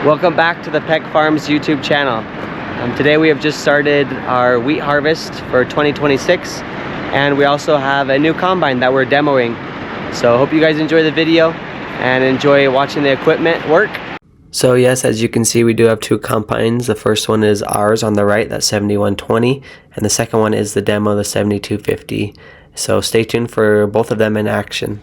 Welcome back to the Peck Farms YouTube channel. Today we have just started our wheat harvest for 2026, and we also have a new combine that we're demoing. So hope you guys enjoy the video and enjoy watching the equipment work. So yes, as you can see, we do have two combines. The first one is ours on the right, that's 7120, and the second one is the demo, the 7250. So stay tuned for both of them in action.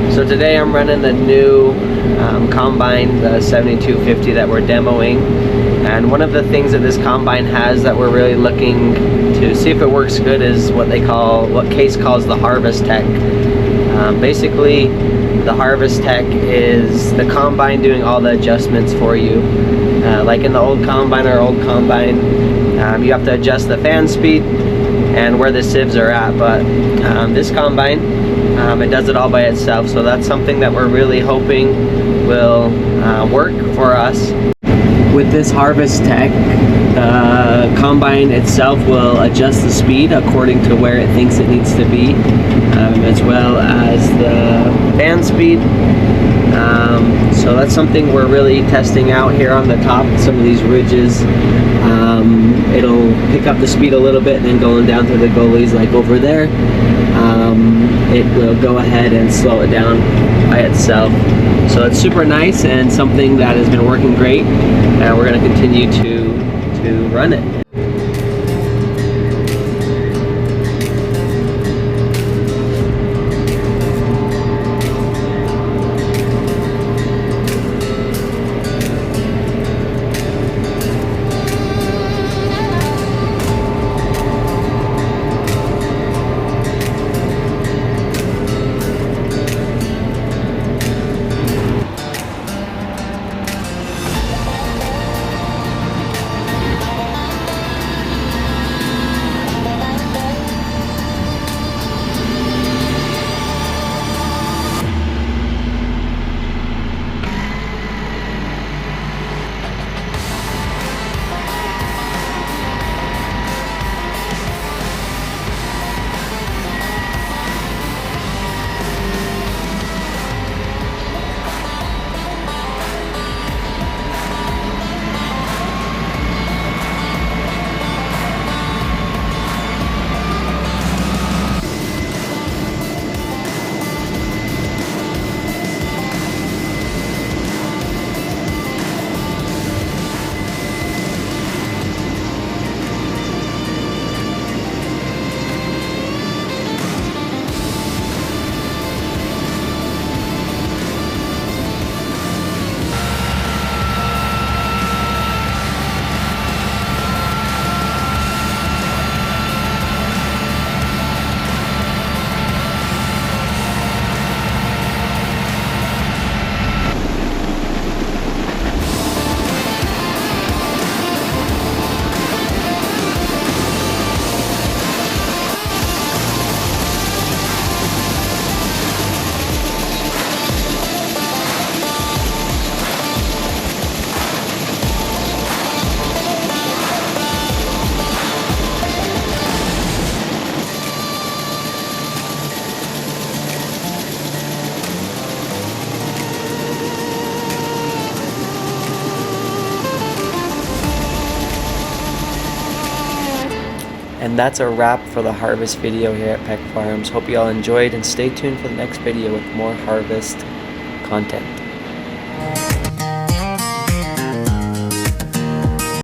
So today I'm running the new combine, the 7250 that we're demoing, and one of the things that this combine has that we're really looking to see if it works good is what Case calls the Harvest Tech. Basically, the Harvest Tech is the combine doing all the adjustments for you. Like in the old combine, you have to adjust the fan speed and where the sieves are at, but this combine, it does it all by itself. So that's something that we're really hoping will work for us. With this Harvest Tech, the combine itself will adjust the speed according to where it thinks it needs to be, as well as the fan speed. So that's something we're really testing out here on the top, some of these ridges. It'll pick up the speed a little bit, and then going down to the gullies like over there, it will go ahead and slow it down by itself. So it's super nice and something that has been working great, and we're going to continue to run it. And that's a wrap for the harvest video here at Peck Farms. Hope you all enjoyed, and stay tuned for the next video with more harvest content.